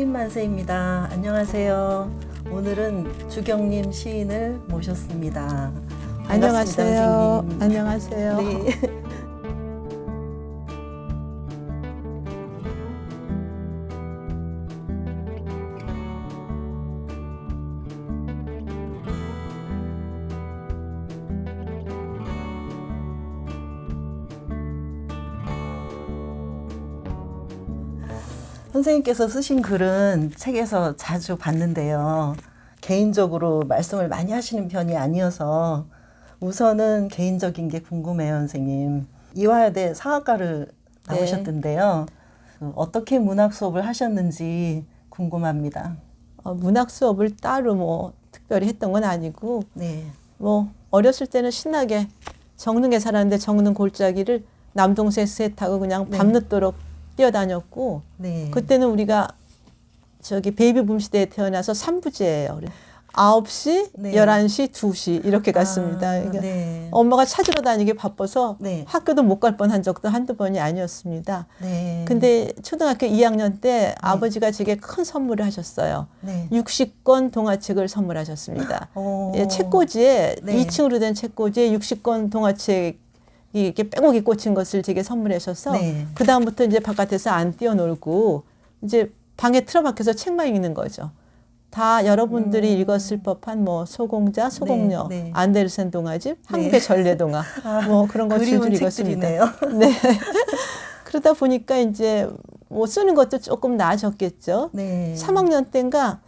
시인만세입니다. 안녕하세요. 오늘은 주경림 시인을 모셨습니다. 반갑습니다, 안녕하세요. 선생님. 안녕하세요. 네. 선생님께서 쓰신 글은 책에서 자주 봤는데요. 개인적으로 말씀을 많이 하시는 편이 아니어서 우선은 개인적인 게 궁금해요, 선생님. 이화여대 사학과를 나오셨던데요. 어떻게 문학 수업을 하셨는지 궁금합니다. 문학 수업을 따로 특별히 했던 건 아니고 네. 어렸을 때는 신나게 정릉에 살았는데 정릉 골짜기를 남동생 셋하고 그냥 밤늦도록 뛰어다녔고 네. 그때는 우리가 베이비붐 시대에 태어나서 3부제예요. 9시, 네. 11시, 2시 이렇게 갔습니다. 그러니까 네. 엄마가 찾으러 다니기 바빠서 네. 학교도 못 갈 뻔한 적도 한두 번이 아니었습니다. 네. 근데 초등학교 2학년 때 아버지가 제게 큰 선물을 하셨어요. 네. 60권 동화책을 선물하셨습니다. 오. 예, 책꽂이에 네. 2층으로 된 책꽂이에 60권 동화책이 이렇게 빼곡이 꽂힌 것을 제게 선물하셔서 네. 그 다음부터 이제 바깥에서 안 뛰어놀고 이제 방에 틀어박혀서 책만 읽는 거죠. 다 여러분들이 읽었을 법한 소공자, 소공녀, 네, 네. 안데르센 동화집, 한국의 전래동화 그런 거 줄줄 그리운 읽었습니다. 책들이네요. 네. 그러다 보니까 이제 쓰는 것도 조금 나아졌겠죠. 네. 3학년 때인가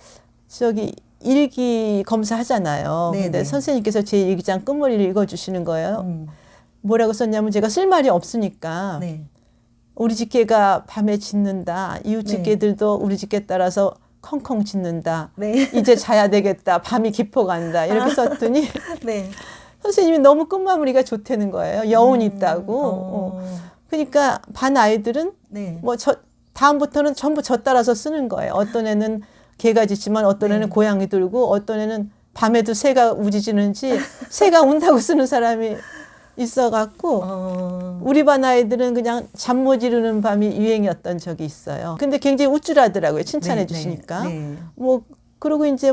일기 검사하잖아요. 네, 근데 네. 선생님께서 제 일기장 끝머리를 읽어주시는 거예요. 뭐라고 썼냐면 제가 쓸 말이 없으니까 네. 우리 집 개가 밤에 짖는다. 이웃집 네. 개들도 우리 집 개 따라서 컹컹 짖는다. 네. 이제 자야 되겠다. 밤이 깊어간다. 이렇게 썼더니 네. 선생님이 너무 끝마무리가 좋다는 거예요. 여운이 있다고. 그러니까 반 아이들은 네. 다음부터는 전부 저 따라서 쓰는 거예요. 어떤 애는 개가 짖지만 어떤 애는 네. 고양이 들고 어떤 애는 밤에도 새가 우짖는지 새가 운다고 쓰는 사람이 있어갖고 우리 반 아이들은 그냥 잠 못 이루는 밤이 유행이었던 적이 있어요. 근데 굉장히 우쭐하더라고요. 칭찬해 주시니까. 네. 그리고 이제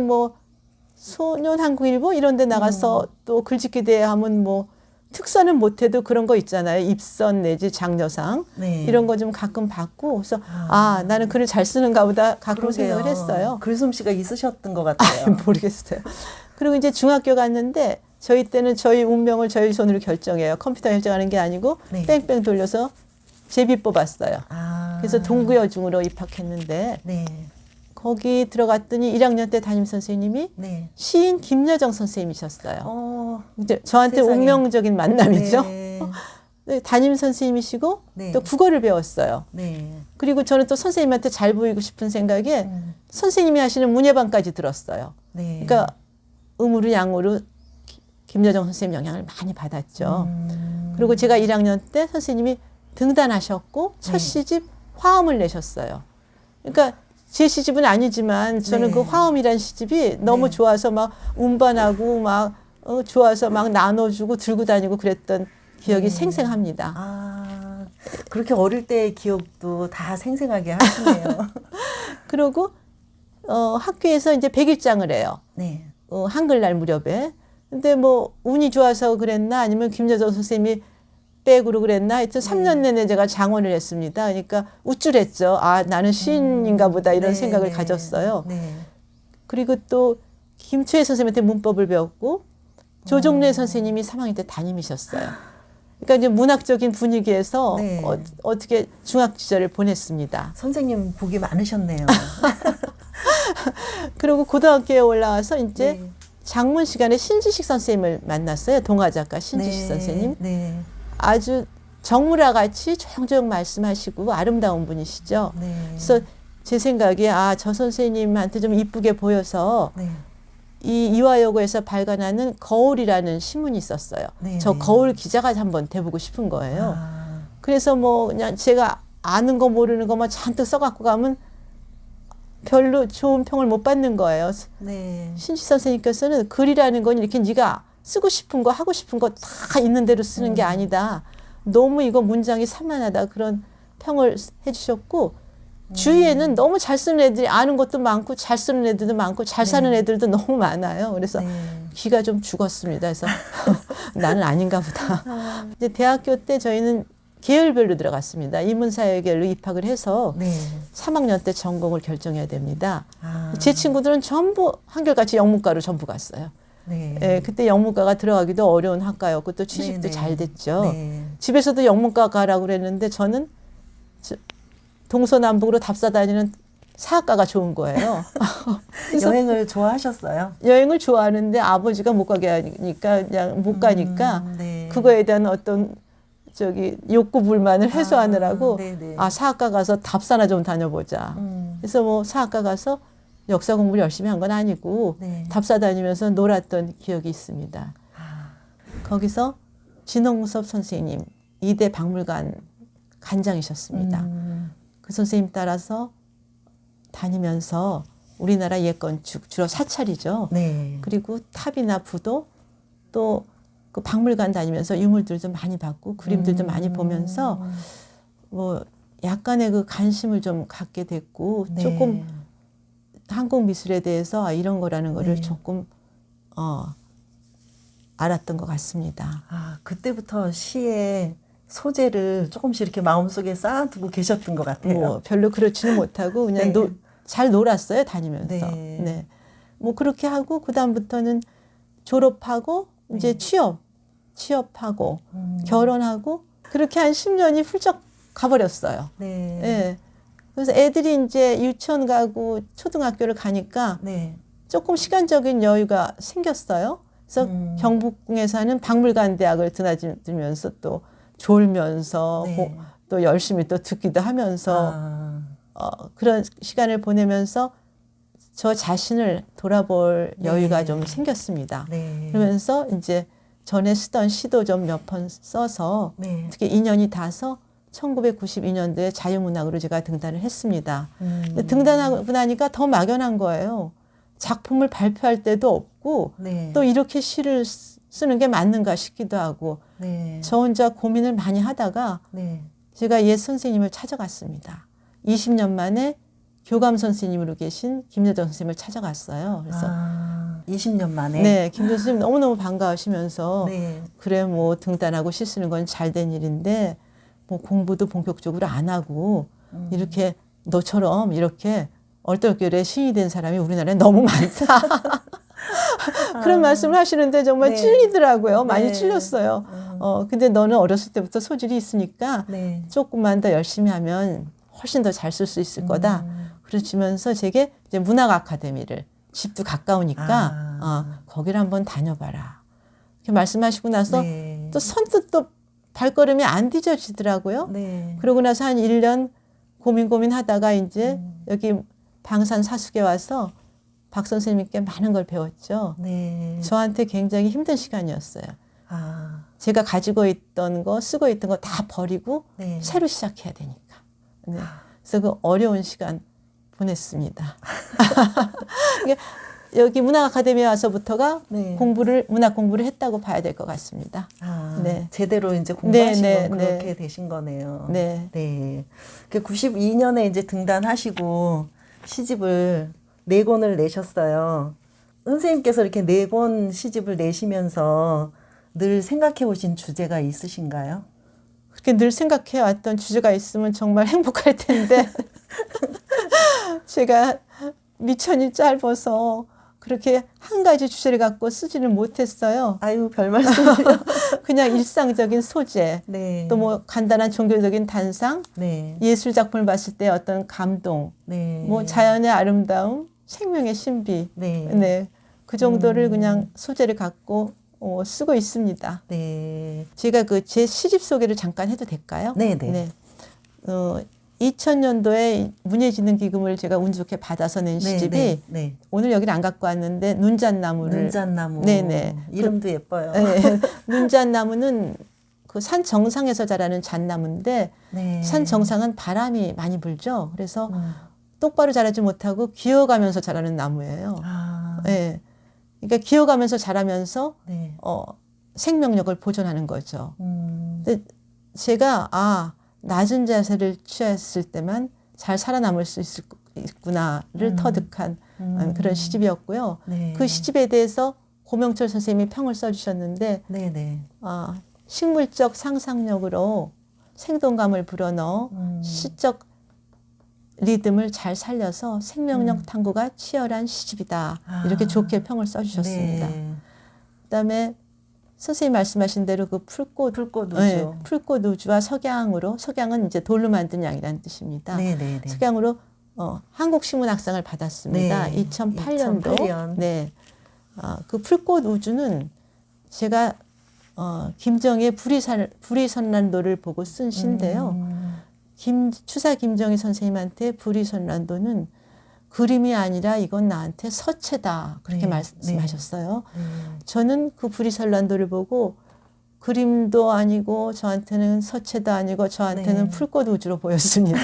소년한국일보 이런 데 나가서 또 글짓기 대회 하면 특선은 못해도 그런 거 있잖아요. 입선 내지 장려상 네. 이런 거 좀 가끔 받고 그래서 나는 글을 잘 쓰는가 보다 가끔 생각을 했어요. 글솜씨가 있으셨던 것 같아요. 모르겠어요. 그리고 이제 중학교 갔는데 저희 때는 저희 운명을 저희 손으로 결정해요. 컴퓨터 결정하는 게 아니고 네. 뺑뺑 돌려서 제비 뽑았어요. 그래서 동구여중으로 입학했는데 네. 거기 들어갔더니 1학년 때 담임 선생님이 네. 시인 김여정 선생님이셨어요. 이제 저한테 세상에. 운명적인 만남이죠. 네. 담임 선생님이시고 네. 또 국어를 배웠어요. 네. 그리고 저는 또 선생님한테 잘 보이고 싶은 생각에 선생님이 하시는 문예반까지 들었어요. 네. 그러니까 음으로 양으로 김여정 선생님 영향을 많이 받았죠. 그리고 제가 1학년 때 선생님이 등단하셨고 첫 시집 화음을 내셨어요. 그러니까 제 시집은 아니지만 저는 네. 그 화음이란 시집이 너무 네. 좋아서 운반하고 좋아서 나눠주고 들고 다니고 그랬던 기억이 생생합니다. 그렇게 어릴 때의 기억도 다 생생하게 하시네요. 그리고 학교에서 이제 100일장을 해요. 네. 한글날 무렵에. 근데 운이 좋아서 그랬나 아니면 김여정 선생님이 백으로 그랬나 하여튼 3년 내내 제가 장원을 했습니다. 그러니까 우쭐했죠. 나는 시인인가 보다 이런 생각을 가졌어요. 네. 그리고 또 김초혜 선생님한테 문법을 배웠고 조종래 선생님이 3학년 때 담임이셨어요. 그러니까 이제 문학적인 분위기에서 네. 어떻게 중학 시절을 보냈습니다. 선생님 복이 많으셨네요. 그리고 고등학교에 올라와서 이제 네. 장문 시간에 신지식 선생님을 만났어요. 동화작가 신지식 네. 선생님. 네. 아주 정물아 같이 조용조용 말씀하시고 아름다운 분이시죠. 네. 그래서 제 생각에 저 선생님한테 좀 이쁘게 보여서 네. 이 이화여고에서 발간하는 거울이라는 신문이 있었어요. 네, 저 네. 거울 기자가 한번 돼보고 싶은 거예요. 그래서 그냥 제가 아는 거 모르는 거만 잔뜩 써갖고 가면 별로 좋은 평을 못 받는 거예요. 네. 신지 선생님께서는 글이라는 건 이렇게 네가 쓰고 싶은 거 하고 싶은 거 다 있는 대로 쓰는 게 아니다. 너무 이거 문장이 산만하다 그런 평을 해주셨고 주위에는 너무 잘 쓰는 애들이 아는 것도 많고 잘 쓰는 애들도 많고 잘 사는 네. 애들도 너무 많아요. 그래서 네. 귀가 좀 죽었습니다. 그래서 나는 아닌가 보다. 이제 대학교 때 저희는 계열별로 들어갔습니다. 인문사회계열로 입학을 해서 네. 3학년 때 전공을 결정해야 됩니다. 아. 제 친구들은 전부 한결같이 영문과로 전부 갔어요. 네. 예, 그때 영문과가 들어가기도 어려운 학과였고 또 취직도 네, 네. 잘 됐죠. 네. 집에서도 영문과 가라고 그랬는데 저는 동서남북으로 답사 다니는 사학과가 좋은 거예요. 그래서 여행을 좋아하셨어요? 여행을 좋아하는데 아버지가 못 가게 하니까 그냥 못 가니까 네. 그거에 대한 어떤 욕구 불만을 해소하느라고 네네. 사학과 가서 답사나 좀 다녀보자. 그래서 뭐 사학과 가서 역사 공부를 열심히 한 건 아니고 네. 답사 다니면서 놀았던 기억이 있습니다. 아. 거기서 진홍섭 선생님 이대 박물관 관장이셨습니다. 그 선생님 따라서 다니면서 우리나라 옛건축 주로 사찰이죠. 네. 그리고 탑이나 부도 또 그 박물관 다니면서 유물들도 많이 봤고 그림들도 많이 보면서 뭐 약간의 그 관심을 좀 갖게 됐고 네. 조금 한국 미술에 대해서 이런 거라는 거를 네. 조금 알았던 것 같습니다. 아, 그때부터 시의 소재를 조금씩 이렇게 마음속에 쌓아두고 계셨던 것 같아요. 뭐 별로 그렇지는 못하고 그냥 네. 잘 놀았어요 다니면서. 네. 네. 뭐 그렇게 하고 그 다음부터는 졸업하고 이제 취업하고 결혼하고 그렇게 한 10년이 훌쩍 가버렸어요. 네. 예. 그래서 애들이 이제 유치원 가고 초등학교를 가니까 네. 조금 시간적인 여유가 생겼어요. 그래서 경북에서 하는 박물관 대학을 드나들면서 또 졸면서 네. 또 열심히 또 듣기도 하면서 그런 시간을 보내면서 저 자신을 돌아볼 네. 여유가 좀 생겼습니다. 네. 그러면서 이제 전에 쓰던 시도 좀 몇 번 써서 네. 어떻게 인연이 닿아서 1992년도에 자유문학으로 제가 등단을 했습니다. 근데 등단하고 나니까 더 막연한 거예요. 작품을 발표할 때도 없고 네. 또 이렇게 시를 쓰는 게 맞는가 싶기도 하고 네. 저 혼자 고민을 많이 하다가 네. 제가 옛 선생님을 찾아갔습니다. 20년 만에 교감 선생님으로 계신 김여정 선생님을 찾아갔어요. 그래서 20년 만에. 네, 김여정 선생님 너무너무 반가우시면서 네. 그래 뭐 등단하고 시 쓰는 건 잘된 일인데 뭐 공부도 본격적으로 안 하고 이렇게 너처럼 이렇게 얼떨결에 시인이 된 사람이 우리나라에 너무 많다. 그런 말씀을 하시는데 정말 네. 찔리더라고요. 많이 네. 찔렸어요. 근데 너는 어렸을 때부터 소질이 있으니까 네. 조금만 더 열심히 하면 훨씬 더 잘 쓸 수 있을 거다. 그러시면서 제게 이제 문학 아카데미를 집도 가까우니까 거기를 한번 다녀봐라. 이렇게 말씀하시고 나서 네. 또 선뜻 또 발걸음이 안 뒤져지더라고요. 네. 그러고 나서 한 1년 고민하다가 이제 여기 방산 사숙에 와서 박 선생님께 많은 걸 배웠죠. 네. 저한테 굉장히 힘든 시간이었어요. 제가 가지고 있던 거, 쓰고 있던 거 다 버리고 네. 새로 시작해야 되니까. 네. 그래서 그 어려운 시간 보냈습니다. 여기 문학 아카데미에 와서부터가 네. 문학 공부를 했다고 봐야 될 것 같습니다. 네. 제대로 이제 공부하시고 네, 네, 그렇게 네. 되신 거네요. 네. 네. 92년에 이제 등단하시고 시집을 4권을 내셨어요. 선생님께서 이렇게 4권 시집을 내시면서 늘 생각해 오신 주제가 있으신가요? 그렇게 늘 생각해 왔던 주제가 있으면 정말 행복할 텐데 제가 미천이 짧아서 그렇게 한 가지 주제를 갖고 쓰지는 못했어요. 아유, 별 말씀을요. 그냥 일상적인 소재, 네. 또 뭐 간단한 종교적인 단상, 네. 예술 작품을 봤을 때 어떤 감동, 네. 뭐 자연의 아름다움, 생명의 신비, 네. 네, 그 정도를 그냥 소재를 갖고 쓰고 있습니다. 네. 제가 그 제 시집 소개를 잠깐 해도 될까요? 네, 네. 2000년도에 문예진흥기금을 제가 운 좋게 받아서 낸 시집이 네, 네. 오늘 여기는 안 갖고 왔는데 눈잣나무를 눈잣나무. 네네. 이름도 예뻐요. 네, 눈잣나무는 그 산 정상에서 자라는 잣나무인데 네. 산 정상은 바람이 많이 불죠. 그래서 똑바로 자라지 못하고 기어가면서 자라는 나무예요. 네. 그러니까 기어가면서 자라면서 네. 생명력을 보존하는 거죠. 근데 제가 낮은 자세를 취했을 때만 잘 살아남을 수 있구나를 터득한 그런 시집이었고요. 네. 그 시집에 대해서 고명철 선생님이 평을 써주셨는데 네네. 식물적 상상력으로 생동감을 불어넣어 시적 리듬을 잘 살려서 생명력 탐구가 치열한 시집이다. 이렇게 좋게 평을 써주셨습니다. 네. 그다음에 선생님 말씀하신 대로 그 풀꽃 풀꽃 우주. 네, 풀꽃 우주와 석양으로, 석양은 이제 돌로 만든 양이라는 뜻입니다. 네네네. 석양으로 한국신문학상을 받았습니다. 네. 2008년도. 2008년. 네. 그 풀꽃 우주는 제가 김정의 불의선란도를 보고 쓴 시인데요. 추사 김정희 선생님한테 불의선란도는 그림이 아니라 이건 나한테 서체다. 그렇게 네. 말씀하셨어요. 네. 저는 그 불의선란도를 보고 그림도 아니고 저한테는 서체도 아니고 저한테는 네. 풀꽃 우주로 보였습니다.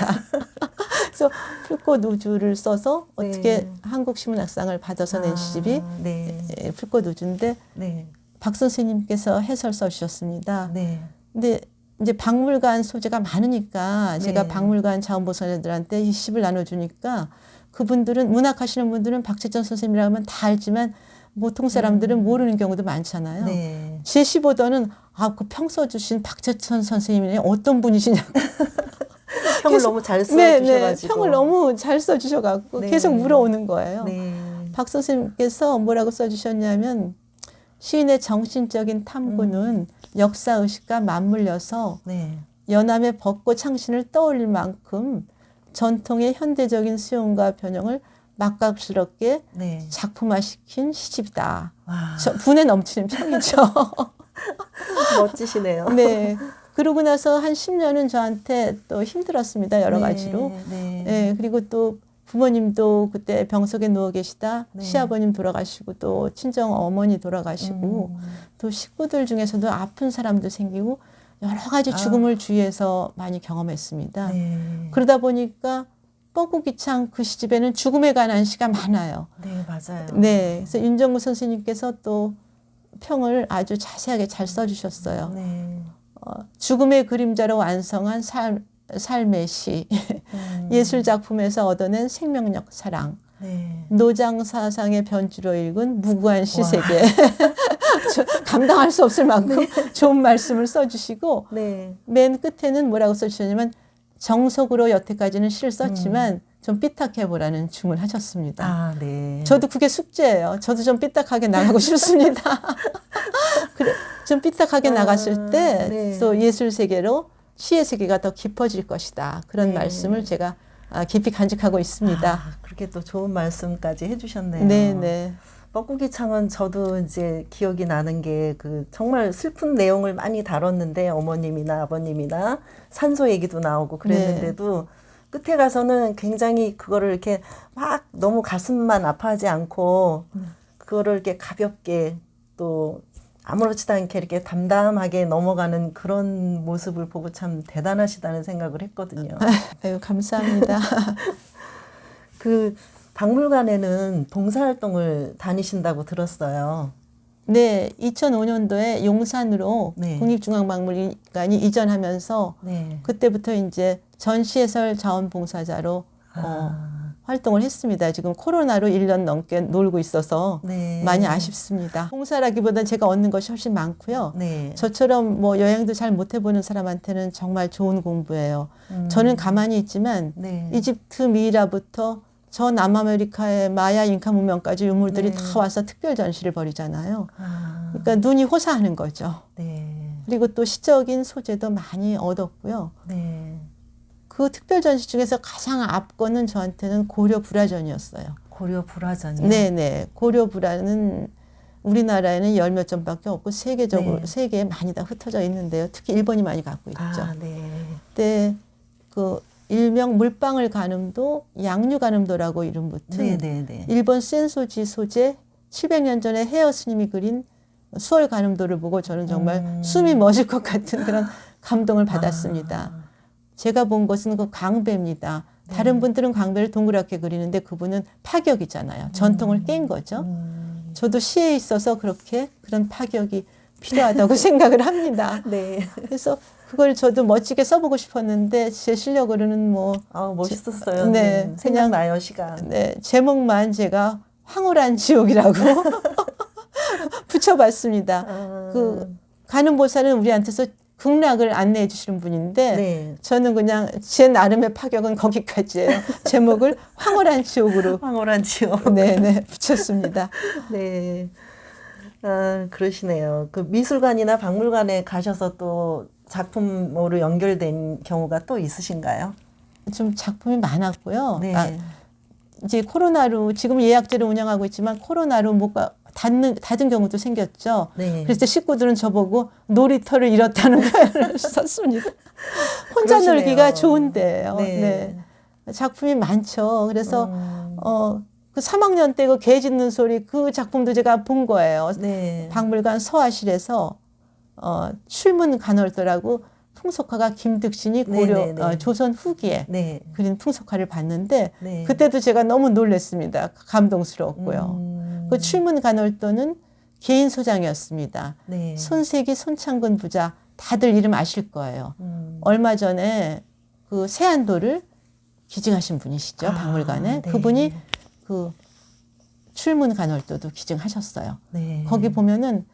그래서 풀꽃 우주를 써서 어떻게 네. 한국신문학상을 받아서 낸 시집이 네. 풀꽃 우주인데 네. 박 선생님께서 해설 써주셨습니다. 네. 근데 이제 박물관 소재가 많으니까 제가 네. 박물관 자원봉사자들한테 이 시집을 나눠주니까 그분들은 문학하시는 분들은 박재천 선생님이라고 하면 다 알지만 보통 사람들은 모르는 경우도 많잖아요. 네. 제 시보다는 그 평 써주신 박재천 선생님이 어떤 분이시냐고. 평을 너무 잘 네, 써주셔가지고. 평을 너무 잘 써주셔가지고 네. 계속 물어오는 거예요. 네. 박 선생님께서 뭐라고 써주셨냐면 시인의 정신적인 탐구는 역사의식과 맞물려서 네. 연암의 벚꽃 창신을 떠올릴 만큼 전통의 현대적인 수용과 변형을 막각스럽게 네. 작품화시킨 시집이다. 와. 분에 넘치는 평이죠. 멋지시네요. 네. 그러고 나서 한 10년은 저한테 또 힘들었습니다. 여러 네. 가지로. 네. 네. 그리고 또 부모님도 그때 병석에 누워 계시다. 네. 시아버님 돌아가시고 또 친정 어머니 돌아가시고 또 식구들 중에서도 아픈 사람도 생기고 여러 가지 죽음을 주위에서 많이 경험했습니다. 네. 그러다 보니까 뻐꾸기창 그 시집에는 죽음에 관한 시가 많아요. 네, 맞아요. 네. 그래서 윤정구 선생님께서 또 평을 아주 자세하게 잘 써주셨어요. 네. 죽음의 그림자로 완성한 삶의 시, 예술 작품에서 얻어낸 생명력 사랑, 네. 노장 사상의 변주로 읽은 무구한 시세계. 감당할 수 없을 만큼 좋은 말씀을 써주시고 네. 맨 끝에는 뭐라고 써주셨냐면 정석으로 여태까지는 시를 썼지만 좀 삐딱해보라는 주문을 하셨습니다. 네. 저도 그게 숙제예요. 저도 좀 삐딱하게 나가고 싶습니다. 그래, 좀 삐딱하게 나갔을 때 네. 또 예술 세계로 시의 세계가 더 깊어질 것이다. 그런 네. 말씀을 제가 깊이 간직하고 있습니다. 그렇게 또 좋은 말씀까지 해주셨네요. 네네. 뻐꾸기 창은 저도 이제 기억이 나는 게 그 정말 슬픈 내용을 많이 다뤘는데 어머님이나 아버님이나 산소 얘기도 나오고 그랬는데도 끝에 가서는 굉장히 그거를 이렇게 막 너무 가슴만 아파하지 않고 그거를 이렇게 가볍게 또 아무렇지도 않게 이렇게 담담하게 넘어가는 그런 모습을 보고 참 대단하시다는 생각을 했거든요. 아유, 감사합니다. 그 박물관에는 봉사활동을 다니신다고 들었어요. 네, 2005년도에 용산으로 네. 국립중앙박물관이 이전하면서 네. 그때부터 이제 전시해설 자원봉사자로 활동을 했습니다. 지금 코로나로 1년 넘게 놀고 있어서 네. 많이 아쉽습니다. 봉사라기보다 제가 얻는 것이 훨씬 많고요. 네. 저처럼 뭐 여행도 잘 못 해보는 사람한테는 정말 좋은 공부예요. 저는 가만히 있지만 네. 이집트 미이라부터 저 남아메리카의 마야 잉카 문명까지 유물들이 네. 다 와서 특별 전시를 벌이잖아요. 그러니까 눈이 호사하는 거죠. 네. 그리고 또 시적인 소재도 많이 얻었고요. 네. 그 특별 전시 중에서 가장 앞거는 저한테는 고려 불화전이었어요. 고려 불화전이요? 네네. 고려 불화는 우리나라에는 10몇 점밖에 없고 세계적으로 네. 세계에 많이 다 흩어져 있는데요. 특히 일본이 많이 갖고 있죠. 네. 그때 그 일명 물방울 가늠도 양류 가늠도라고 이름 붙은 네. 일본 센소지 소재 700년 전에 헤어 스님이 그린 수월 가늠도를 보고 저는 정말 숨이 멎을 것 같은 그런 감동을 받았습니다. 제가 본 것은 그 광배입니다. 다른 분들은 광배를 동그랗게 그리는데 그분은 파격이잖아요. 전통을 깬 거죠. 저도 시에 있어서 그렇게 그런 파격이 필요하다고 생각을 합니다. 네. 그래서 그걸 저도 멋지게 써보고 싶었는데 제 실력으로는 뭐 아, 멋있었어요. 네, 생각나요, 시간. 네, 제목만 제가 황홀한 지옥이라고 붙여봤습니다. 아, 그 가는 보살은 우리한테서 극락을 안내해 주시는 분인데 네. 저는 그냥 제 나름의 파격은 거기까지예요. 제목을 황홀한 지옥으로 황홀한 지옥. 네네 붙였습니다. 네. 아, 그러시네요. 그 미술관이나 박물관에 가셔서 또 작품으로 연결된 경우가 또 있으신가요? 좀 작품이 많았고요. 네. 이제 코로나로 지금 예약제를 운영하고 있지만 코로나로 뭐가 닫은 경우도 생겼죠. 네. 그래서 식구들은 저보고 놀이터를 잃었다는 걸 썼습니다. 혼자 그러시네요. 놀기가 좋은데요. 네. 네. 작품이 많죠. 그래서 그 3학년 때 그 개 짖는 소리 그 작품도 제가 본 거예요. 네. 박물관 서화실에서 출문 간월도라고 풍속화가 김득신이 고려 네네네. 조선 후기에 네. 그린 풍속화를 봤는데 네. 그때도 제가 너무 놀랐습니다. 감동스러웠고요. 그 출문 간월도는 개인 소장이었습니다. 네. 손세기, 손창근 부자 다들 이름 아실 거예요. 얼마 전에 그 세안도를 기증하신 분이시죠. 박물관에. 네. 그분이 그 출문 간월도도 기증하셨어요. 네. 거기 보면은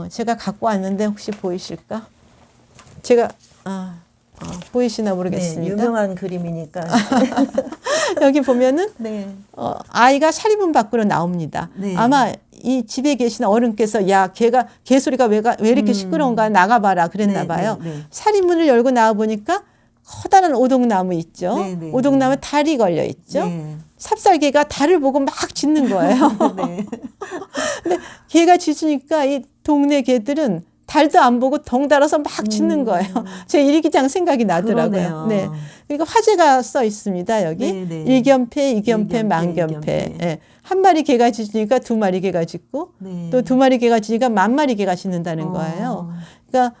제가 갖고 왔는데 혹시 보이실까? 제가 보이시나 모르겠습니다. 네, 유명한 그림이니까. 여기 보면은 네. 아이가 사리문 밖으로 나옵니다. 네. 아마 이 집에 계신 어른께서 야 개 소리가 왜 이렇게 시끄러운가 나가봐라 그랬나 네, 봐요. 네, 네. 사리문을 열고 나와 보니까 커다란 오동나무 있죠. 네, 네, 오동나무에 달이 걸려 있죠. 네. 삽살개가 달을 보고 막 짖는 거예요. 네. 근데 개가 짖으니까 이 동네 개들은 달도 안 보고 덩달아서 막 짖는 거예요. 제 일기장 생각이 나더라고요. 그러네요. 네. 그러니까 화제가 써 있습니다. 여기 네, 네. 일견패, 이견패, 일견패, 만견패. 이견패. 예. 한 마리 개가 짖으니까 두 마리 개가 짖고 네. 또 두 마리 개가 짖으니까 만 마리 개가 짖는다는 거예요. 그러니까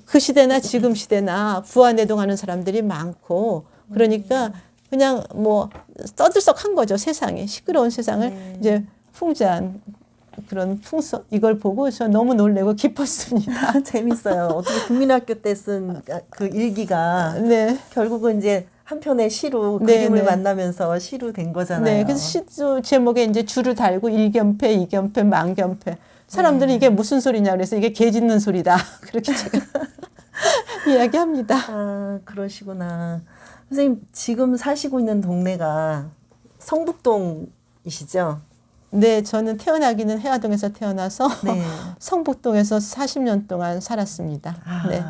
그 시대나 지금 시대나 부안내동하는 사람들이 많고 그러니까 그냥 뭐 떠들썩한 거죠. 세상이 시끄러운 세상을 네. 이제 풍자한 그런 풍속 이걸 보고 저 너무 놀래고 기뻤습니다. 재밌어요. 어떻게 국민학교 때 쓴 그 일기가 네. 결국은 이제 한 편의 시로 네, 그림을 네. 만나면서 시로 된 거잖아요. 네, 그래서 시도 제목에 이제 줄을 달고 일견패, 이견패, 만견패. 사람들이 이게 무슨 소리냐 그래서 이게 개 짖는 소리다. 그렇게 제가 이야기합니다. 아, 그러시구나. 선생님, 지금 사시고 있는 동네가 성북동이시죠? 네, 저는 태어나기는 해화동에서 태어나서 네. 성북동에서 40년 동안 살았습니다. 네.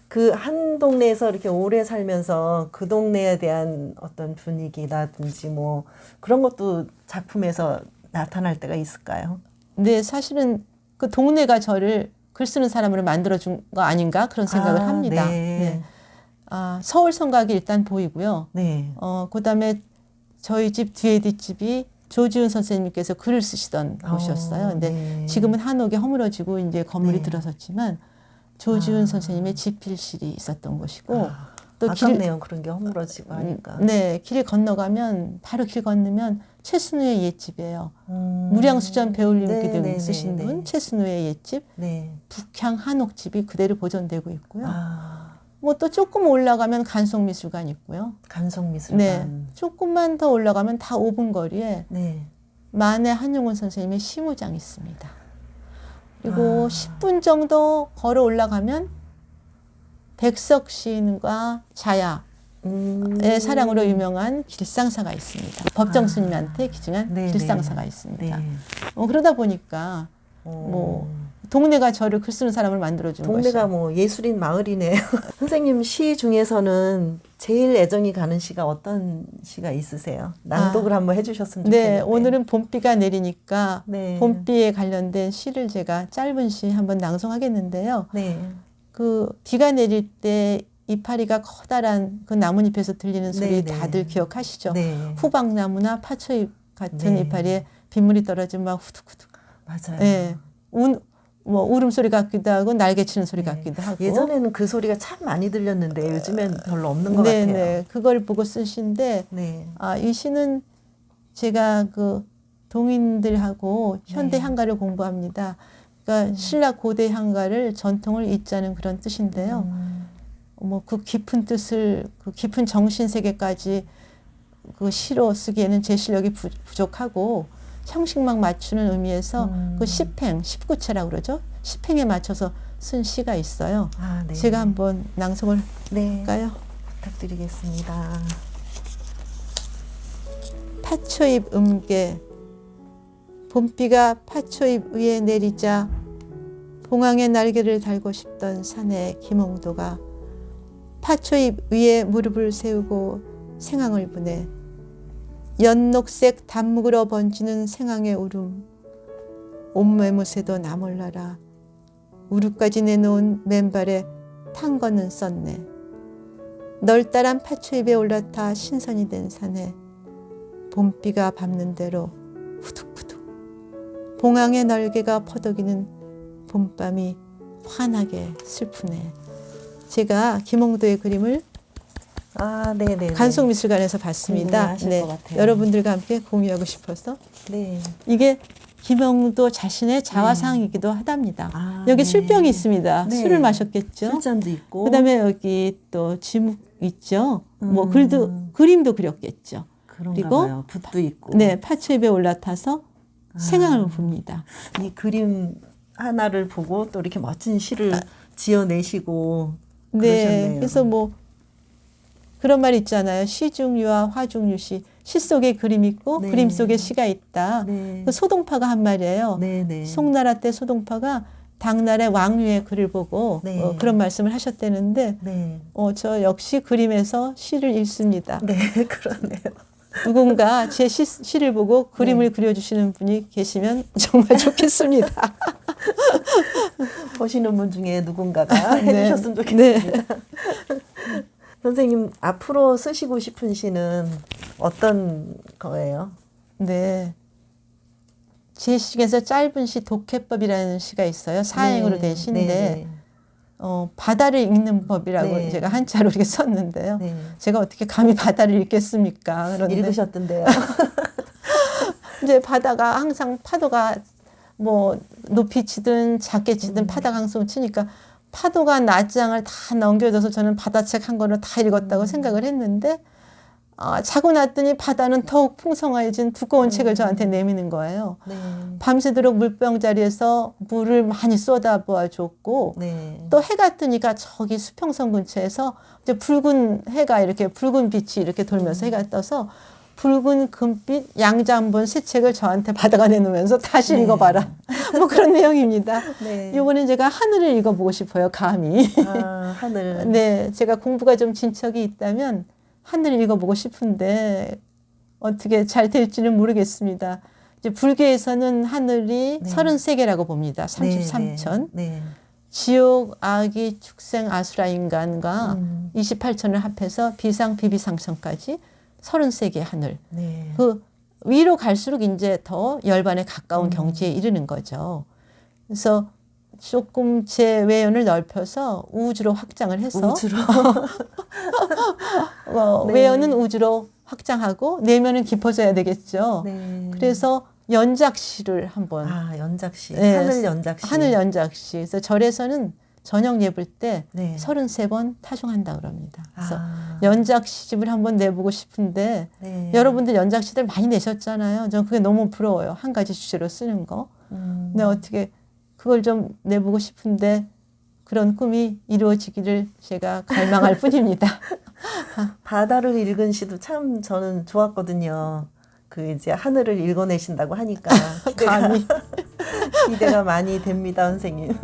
그 한 동네에서 이렇게 오래 살면서 그 동네에 대한 어떤 분위기라든지 뭐 그런 것도 작품에서 나타날 때가 있을까요? 네, 사실은 그 동네가 저를 글 쓰는 사람으로 만들어준 거 아닌가 그런 생각을 합니다. 네. 네. 서울 성곽이 일단 보이고요. 네. 그다음에 저희 집 뒤에 뒷집이 조지훈 선생님께서 글을 쓰시던 곳이었어요. 근데 네. 지금은 한옥에 허물어지고 이제 건물이 네. 들어섰지만 조지훈 선생님의 집필실이 있었던 곳이고 또 아깝네요. 그런 게 허물어지고 하니까. 네, 길 건너가면 바로 길 건너면 최순우의 옛집이에요. 무량수전 배울림기 등 네, 쓰신 네, 분 네. 최순우의 옛집 네. 북향 한옥집이 그대로 보존되고 있고요. 아, 뭐 또 조금 올라가면 간송미술관 있고요. 간성미술관. 네, 조금만 더 올라가면 다 5분 거리에 네. 만해 한용운 선생님의 시무장 있습니다. 그리고 10분 정도 걸어 올라가면 백석 시인과 자야의 사랑으로 유명한 길상사가 있습니다. 법정 스님한테 기증한 네, 길상사가 네. 있습니다. 네. 그러다 보니까 뭐 동네가 저를 글 쓰는 사람을 만들어준 동네가 것이죠. 뭐 예술인 마을이네요. 선생님 시 중에서는 제일 애정이 가는 시가 어떤 시가 있으세요? 낭독을 한번 해주셨으면 좋겠는데. 네, 오늘은 봄비가 내리니까 네. 봄비에 관련된 시를 제가 짧은 시 한번 낭송하겠는데요. 네. 그 비가 내릴 때 이파리가 커다란 그 나뭇잎에서 들리는 소리 네, 네. 다들 기억하시죠? 네. 후박나무나 파초잎 같은 네. 이파리에 빗물이 떨어지면 막 후둑후둑. 맞아요. 네. 뭐 울음소리 같기도 하고 날개 치는 소리 네. 같기도 하고. 예전에는 그 소리가 참 많이 들렸는데 요즘엔 별로 없는 것 네, 같아요. 네. 그걸 보고 쓴 시인데 네. 이 시는 제가 그 동인들하고 현대 네. 향가를 공부합니다. 그러니까 신라 고대 향가를 전통을 잇자는 그런 뜻인데요. 뭐 그 깊은 뜻을 그 깊은 정신 세계까지 그 시로 쓰기에는 제 실력이 부족하고 형식만 맞추는 의미에서 그 시팽 19채라고 그러죠. 시팽에 맞춰서 쓴 시가 있어요. 아, 네. 제가 한번 낭송을 네. 할까요? 부탁드리겠습니다. 파초잎 음계 봄비가 파초잎 위에 내리자 봉황의 날개를 달고 싶던 사내 김홍도가 파초잎 위에 무릎을 세우고 생황을 보내 연녹색 단묵으로 번지는 생황의 울음 온매무새도 나 몰라라 우루까지 내놓은 맨발에 탄 거는 썼네 널따란 파초잎에 올라타 신선이 된 산에 봄비가 밟는 대로 후둑후둑 봉황의 날개가 퍼덕이는 봄밤이 환하게 슬프네. 제가 김홍도의 그림을 아, 네네. 간송미술관에서 봤습니다. 궁금해하실 것 같아요. 여러분들과 함께 공유하고 싶어서 네. 이게 김홍도 자신의 자화상이기도 하답니다. 아, 여기 네. 술병이 있습니다. 네. 술을 마셨겠죠. 술잔도 있고. 그다음에 여기 또 지묵 있죠. 뭐 그림도 그렸겠죠. 그런가 그리고 봐요. 붓도 있고. 네, 파초잎에 올라타서 생황을 봅니다. 이 그림 하나를 보고 또 이렇게 멋진 시를 지어내시고 네, 그러셨네요. 그래서 뭐 그런 말 있잖아요. 시중유와 화중유시. 시 속에 그림 있고 네. 그림 속에 시가 있다. 네. 그 소동파가 한 말이에요. 네네. 송나라 때 소동파가 당나라의 왕류의 글을 보고 네. 그런 말씀을 하셨다는데 네. 저 역시 그림에서 시를 읽습니다. 네, 그러네요. 누군가 제 시를 보고 그림을 그려주시는 분이 계시면 정말 좋겠습니다. 보시는 분 중에 누군가가 네. 해주셨으면 좋겠습니다. 선생님, 앞으로 쓰시고 싶은 시는 어떤 거예요? 네. 제 시 중에서 짧은 시 독해법이라는 시가 있어요. 사행으로 네. 된 시인데 네. 바다를 읽는 법이라고 네. 제가 한자로 이렇게 썼는데요. 네. 제가 어떻게 감히 바다를 읽겠습니까? 그런데 읽으셨던데요. 이제 바다가 항상 파도가 뭐 높이 치든 작게 치든 파다가 항상 치니까 파도가 낮장을 다 넘겨줘서 저는 바다책 한 권을 다 읽었다고 생각을 했는데 자고 났더니 바다는 더욱 풍성해진 두꺼운 책을 저한테 내미는 거예요. 네. 밤새도록 물병 자리에서 물을 많이 쏟아부어 줬고 네. 또 해가 뜨니까 저기 수평선 근처에서 이제 붉은 해가 이렇게 붉은 빛이 이렇게 돌면서 해가 떠서 붉은 금빛 양자한본 새 책을 저한테 바다가 내놓으면서 다시 네. 읽어봐라. 뭐 그런 내용입니다. 네. 이번엔 제가 하늘을 읽어보고 싶어요. 감히. 아, 하늘. 네, 제가 공부가 좀 진척이 있다면 하늘을 읽어보고 싶은데 어떻게 잘 될지는 모르겠습니다. 이제 불교에서는 하늘이 네. 33개라고 봅니다. 33천. 네. 지옥, 아기, 축생, 아수라, 인간과 28천을 합해서 비상, 비비상천까지 33개 하늘. 네. 그 위로 갈수록 이제 더 열반에 가까운 경지에 이르는 거죠. 그래서 조금 제 외연을 넓혀서 우주로 확장을 해서 우주로. 네. 외연은 우주로 확장하고 내면은 깊어져야 되겠죠. 네. 그래서 연작시를 한번 아, 연작시. 네. 하늘 연작시. 하늘 연작시. 그래서 절에서는 저녁 예불 때 네. 33번 타종한다 그럽니다. 그래서 아. 연작 시집을 한번 내보고 싶은데 네. 여러분들 연작 시들 많이 내셨잖아요. 전 그게 너무 부러워요. 한 가지 주제로 쓰는 거. 근데 어떻게 그걸 좀 내보고 싶은데 그런 꿈이 이루어지기를 제가 갈망할 뿐입니다. 바다를 읽은 시도 참 저는 좋았거든요. 그 이제 하늘을 읽어내신다고 하니까 감히. 기대가 많이 됩니다, 선생님.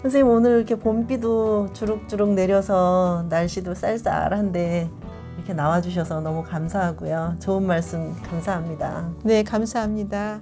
선생님 오늘 이렇게 봄비도 주룩주룩 내려서 날씨도 쌀쌀한데 이렇게 나와주셔서 너무 감사하고요. 좋은 말씀 감사합니다. 네, 감사합니다.